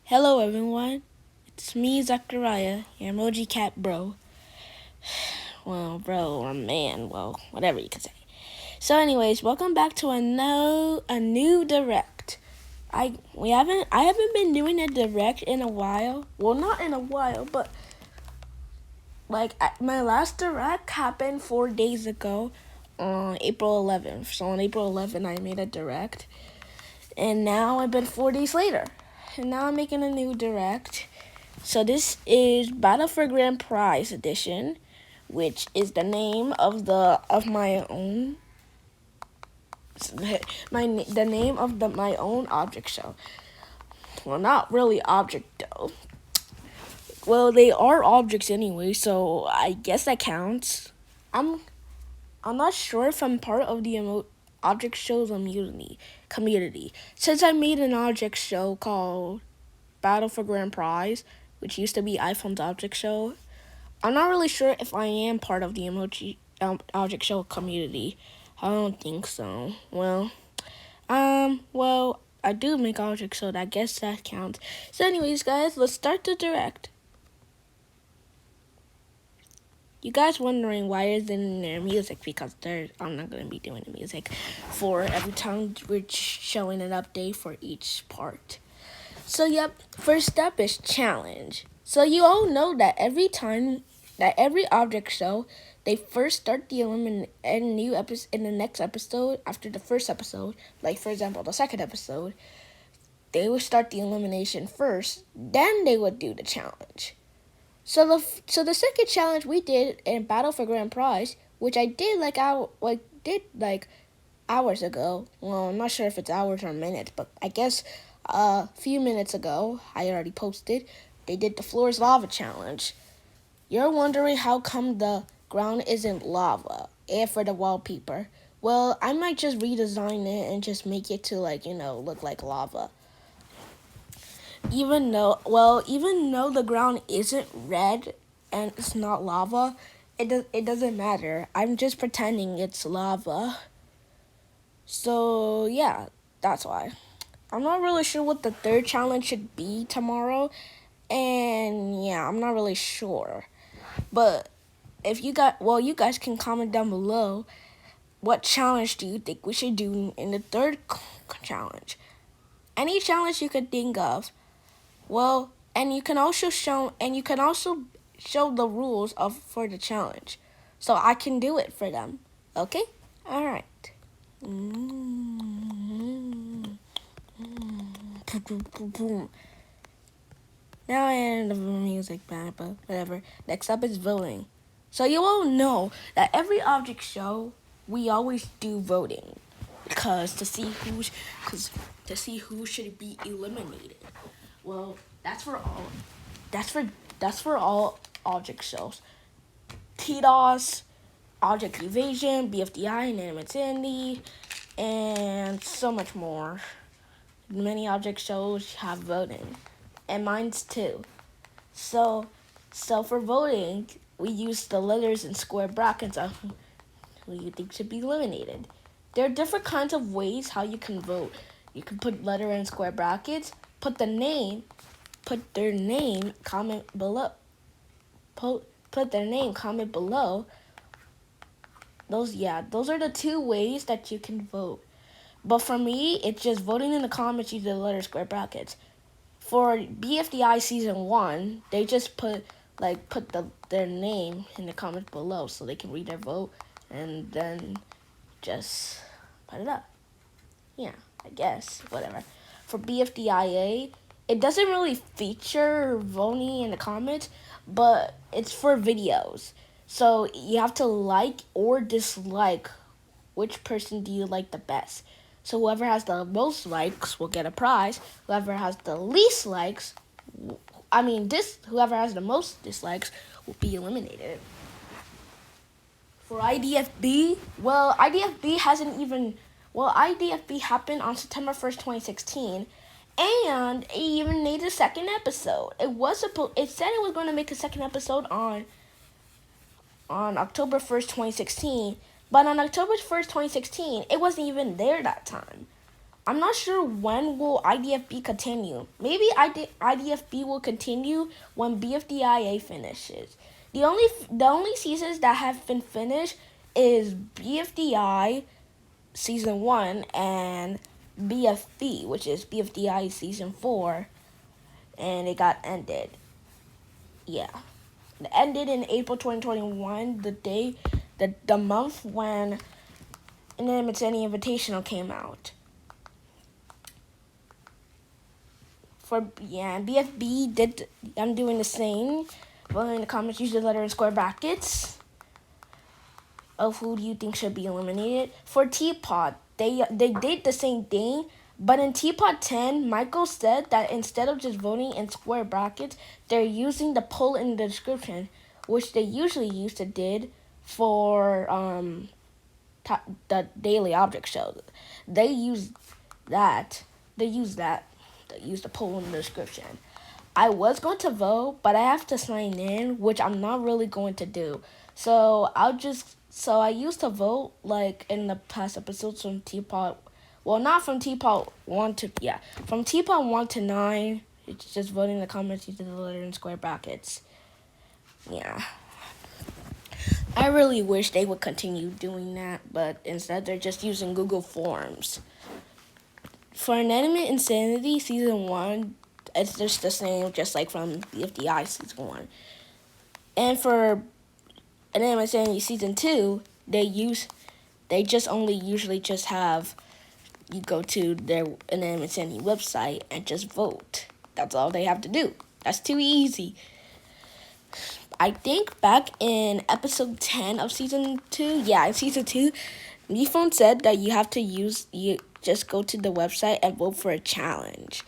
Hello everyone, it's me Zechariah, your emoji cat bro. Well, bro or man, well, whatever you can say. So, anyways, welcome back to a new direct. I haven't been doing a direct in a while. Well, not in a while, but my last direct happened 4 days ago on April 11th. So on April 11th, I made a direct, and now I've been 4 days later, and now I'm making a new direct. So this is Battle for Grand Prize edition, which is the name of my own my own object show. Well, not really object though. Well, they are objects anyway, so I guess that counts. I'm I'm not sure if I'm part of the object shows community since I made an object show called Battle for Grand Prize, which used to be iPhone's object show. I'm not really sure if I am part of the emoji object show community. I don't think so. Well, I do make objects, so I guess that counts. So, anyways, guys, let's start the direct. You guys wondering why isn't there music? Because I'm not gonna be doing the music for every time we're showing an update for each part. So, yep, first step is challenge. So you all know that every object show, they first start the in the next episode after the first episode. Like for example, the second episode, they would start the elimination first. Then they would do the challenge. So the second challenge we did in Battle for Grand Prize, which I did like hours ago. Well, I'm not sure if it's hours or minutes, but I guess a few minutes ago I already posted. They did the floor's lava challenge. You're wondering how come the ground isn't lava, and for the wallpaper. Well, I might just redesign it and just make it to look like lava. Even though the ground isn't red and it's not lava, it doesn't matter. I'm just pretending it's lava. So yeah, that's why. I'm not really sure what the third challenge should be tomorrow, and yeah, I'm not really sure. But if you guys can comment down below what challenge do you think we should do in the third challenge. Any challenge you could think of. Well, and you can also show the rules of for the challenge, so I can do it for them. Okay, all right. Now I end the music band, but whatever. Next up is voting. So you all know that every object show we always do voting because to see who should be eliminated. Well, that's for all object shows. TDOS, Object Evasion, BFDI, Inanimate Insanity, and so much more. Many object shows have voting, and mine's too. So for voting, we use the letters and square brackets of who you think should be eliminated. There are different kinds of ways how you can vote. You can put letter in square brackets, put their name, comment below. Put their name, comment below. Those are the two ways that you can vote. But for me, it's just voting in the comments using the letter square brackets. For BFDI season 1, they just put their name in the comments below so they can read their vote and then just put it up. Yeah, I guess, whatever. For BFDIA, it doesn't really feature voting in the comments, but it's for videos. So you have to like or dislike which person do you like the best. So whoever has the most likes will get a prize. Whoever has the least likes, whoever has the most dislikes will be eliminated. For IDFB, IDFB happened on September 1st, 2016, and it even made a second episode. It said it was going to make a second episode on October 1st, 2016, but on October 1st, 2016, it wasn't even there that time. I'm not sure when will IDFB continue. Maybe IDFB will continue when BFDIA finishes. The only seasons that have been finished is BFDI season 1 and BFB, which is BFDI season 4, and it got ended. Yeah. It ended in April 2021, the month when Inanimate Sandy Invitational came out. And BFB did. I'm doing the same. Well, in the comments, use the letter in square brackets of who do you think should be eliminated. For Teapot, they did the same thing, but in Teapot 10, Michael said that instead of just voting in square brackets, they're using the poll in the description, which they usually used to did for the daily object show. They use that. They use the poll in the description. I was going to vote, but I have to sign in, which I'm not really going to do. So I used to vote like in the past episodes from Teapot. Well, not from Teapot 1 to, yeah. From Teapot 1 to 9, it's just voting in the comments using the letter in square brackets. Yeah. I really wish they would continue doing that, but instead they're just using Google Forms. For Inanimate Insanity Season 1, it's just the same, just like from BFDI Season 1. And for Inanimate Insanity Season 2, they just only usually just have you go to their Inanimate Insanity website and just vote. That's all they have to do. That's too easy. I think back in episode 10 of Season 2, in Season 2, MePhone said that you just go to the website and vote for a challenge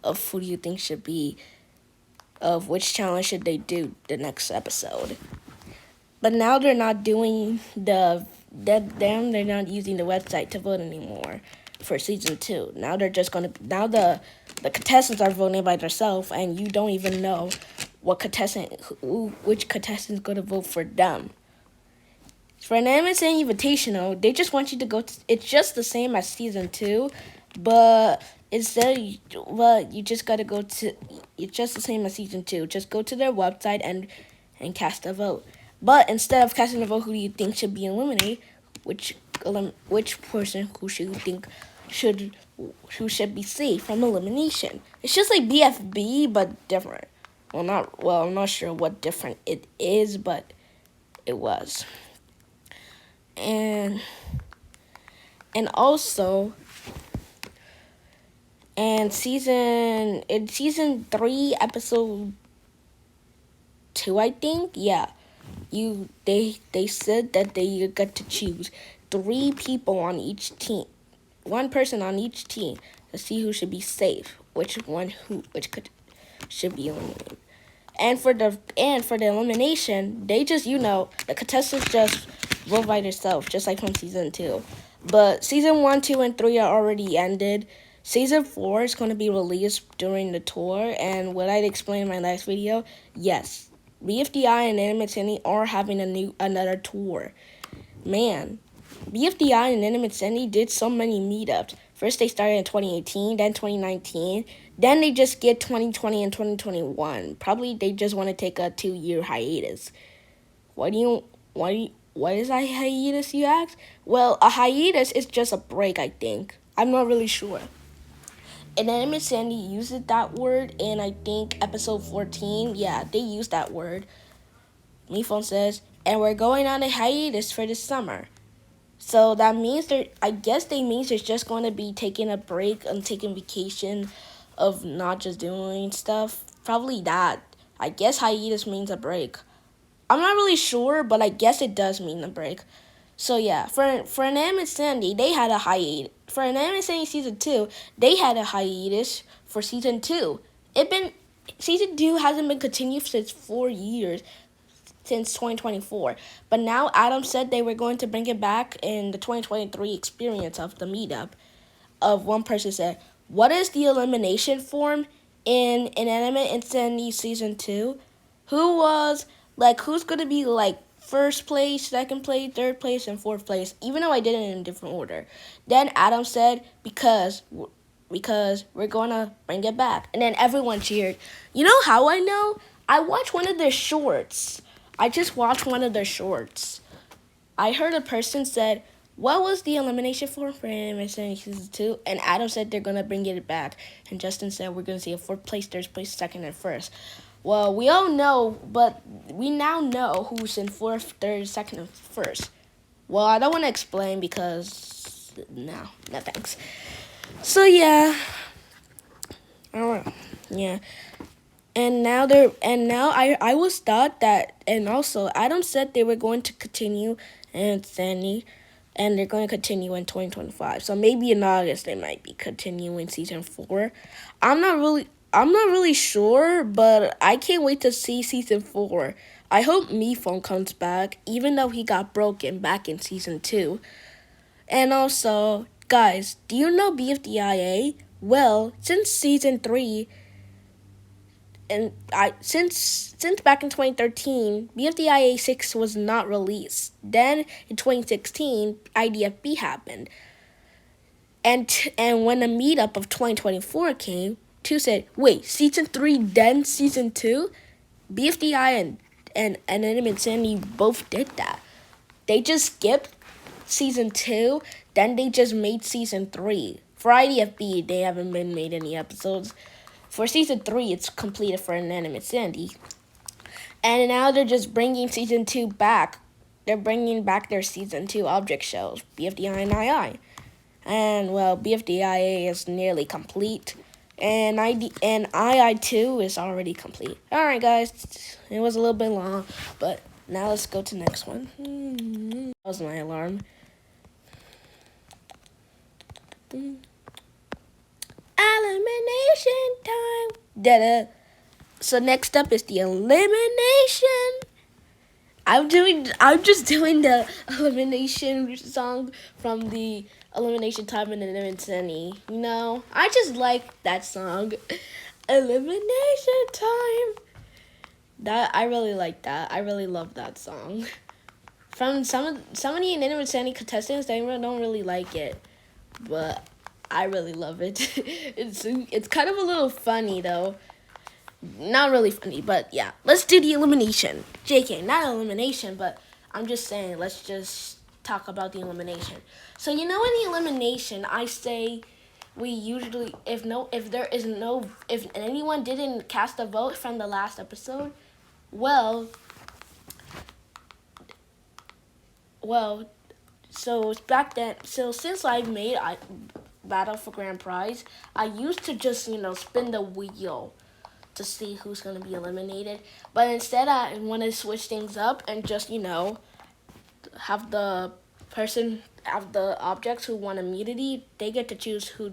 of who do you think should be, of which challenge should they do the next episode. But now they're not doing they're not using the website to vote anymore for Season 2. Now they're just the contestants are voting by themselves, and you don't even know which contestant is going to vote for them. For an Amazon Invitational, they just want you to go. It's just the same as Season 2, but you just gotta go to. It's just the same as Season 2. Just go to their website and cast a vote. But instead of casting a vote, who do you think should be eliminated? Which person who should be safe from elimination? It's just like BFB, but different. I'm not sure what different it is, but it was. And also, in season 3, episode 2, I think, they said that they got to choose 3 people on each team, 1 person on each team, to see who should be safe, which should be eliminated. And for the elimination, they just, the contestants just vote by themselves, just like from Season 2. But Season 1, 2, and 3 are already ended. Season 4 is going to be released during the tour, and what I'd explain in my last video, yes, BFDI and Inanimate Sandy are having another tour. Man, BFDI and Inanimate Sandy did so many meetups. First they started in 2018, then 2019, then they just get 2020 and 2021. Probably they just want to take a 2-year hiatus. What is a hiatus, you ask? Well, a hiatus is just a break, I think. I'm not really sure. Inanimate Sandy uses that word in, I think, episode 14. Yeah, they use that word. MePhone says, and we're going on a hiatus for this summer. So that means I guess they means they're just going to be taking a break and taking vacation of not just doing stuff. Probably that. I guess hiatus means a break. I'm not really sure, but I guess it does mean a break. So yeah, for Inanimate Sandy, they had a hiatus. For Inanimate Sandy Season 2, they had a hiatus for Season 2. Season 2 hasn't been continued since 4 years. Since 2024. But now Adam said they were going to bring it back in the 2023 experience of the meetup. Of one person said, what is the elimination form in Inanimate Insanity Season 2? Who's going to be first place, second place, third place, and fourth place, even though I did it in a different order. Then Adam said, because we're gonna bring it back. And then everyone cheered. You know how I know? I watched one of their shorts. I just watched one of their shorts. I heard a person said, what was the elimination for Anime Season 2? And Adam said they're going to bring it back. And Justin said we're going to see a fourth place, third place, second, and first. Well, we all know, but we now know who's in fourth, third, second, and first. Well, I don't want to explain because no thanks. So yeah, I don't know. Yeah. And now I was thought that, and also Adam said they were going to continue, and Sandy, and they're going to continue in 2025. So maybe in August they might be continuing season 4. I'm not really sure, but I can't wait to see season 4. I hope Phone comes back, even though he got broken back in season 2. And also, guys, do you know BFDIA? Well, since season 3. And since back in 2013, BFDIA 6 was not released. Then in 2016, IDFB happened. And when the meetup of 2024 came, 2 said, wait, season 3 then season 2? BFDI and Anime Sandy both did that. They just skipped season 2, then they just made season 3. For IDFB, they haven't been made any episodes. For season 3, it's completed for Inanimate Sandy. And now they're just bringing season 2 back. They're bringing back their season 2 object shows, BFDI and II. And, well, BFDIA is nearly complete. And II2 is already complete. Alright, guys. It was a little bit long. But now let's go to the next one. That was my alarm. Elimination time. Da-da. So next up is the elimination. I'm just doing the elimination song from the elimination time in Insanity. You know, I just like that song. Elimination time. That I really like that. I really love that song. From some of the Inanimate Sandy contestants, they don't really like it, but I really love it. It's kind of a little funny though. Not really funny, but yeah. Let's do the elimination. JK, not elimination, but I'm just saying, let's just talk about the elimination. So you know, in the elimination, I say we usually, if anyone didn't cast a vote from the last episode, well, so back then, so since I made Battle for Grand Prize, I used to just, spin the wheel to see who's going to be eliminated. But instead, I want to switch things up and just, have the objects who want immunity, they get to choose who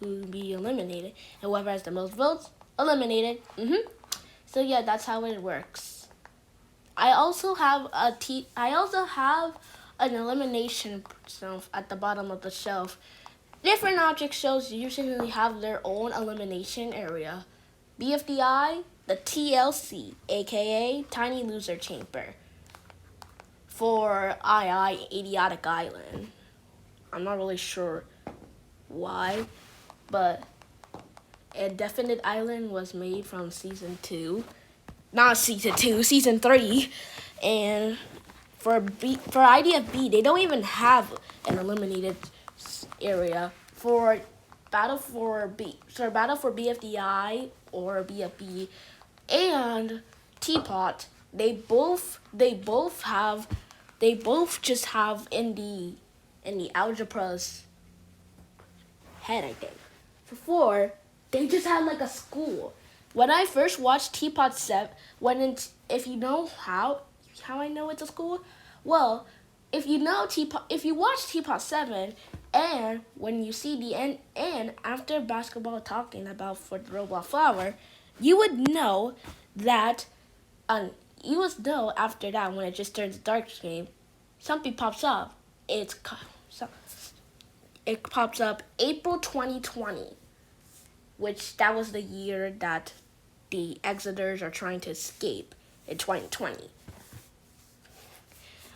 be eliminated. And whoever has the most votes, eliminated. So yeah, that's how it works. I also have an elimination shelf at the bottom of the shelf. Different object shows usually have their own elimination area. BFDI, the TLC, aka Tiny Loser Chamber. For II, Idiotic Island. I'm not really sure why, but Indefinite Island was made from season 2. Not season 2, season 3. And for IDFB, they don't even have an eliminated area. For Battle for BFDI or BFB and Teapot, they both just have in the algebra's head, I think. For 4, they just had like a school. When I first watched Teapot 7, if you know how I know it's a school, well, if you watch Teapot 7, and when you see the end, and after basketball talking about for the Robot Flower, you would know that, after that, when it just turns dark game, something pops up. It pops up April 2020, which that was the year that the Exiters are trying to escape in 2020.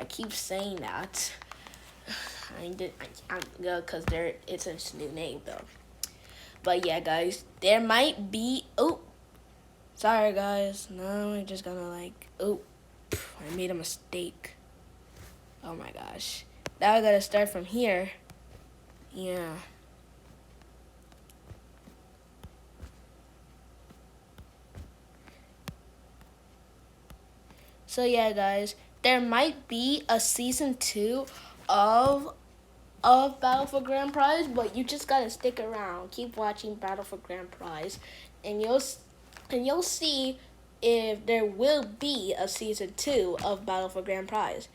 I keep saying that. I'm good because it's a new name though. But yeah, guys, there might be. Oh, sorry guys. Now I'm just gonna like. Oh, I made a mistake. Oh my gosh. Now I gotta start from here. Yeah. So yeah, guys, there might be a season 2 of Battle for Grand Prize, but you just gotta stick around. Keep watching Battle for Grand Prize, and you'll see if there will be a season 2 of Battle for Grand Prize.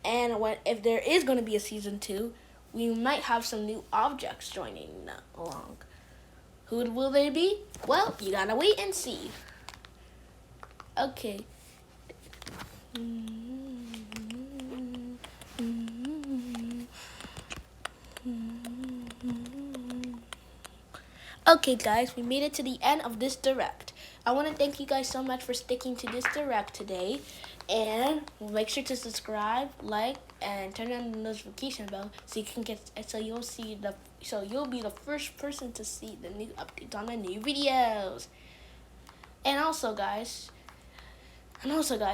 And if there is going to be a season 2, we might have some new objects joining along. Who will they be? Well, you gotta wait and see. Okay. Okay, guys, we made it to the end of this direct. I want to thank you guys so much for sticking to this direct today, and make sure to subscribe, like, and turn on the notification bell so you'll be the first person to see the new updates on the new videos. And also, guys,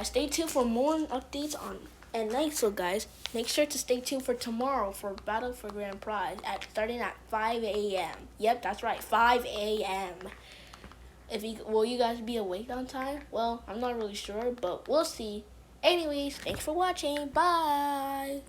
stay tuned for more updates on. And also, guys, make sure to stay tuned for tomorrow for Battle for Grand Prize starting at 5 a.m. Yep, that's right, 5 a.m. Will you guys be awake on time? Well, I'm not really sure, but we'll see. Anyways, thanks for watching. Bye.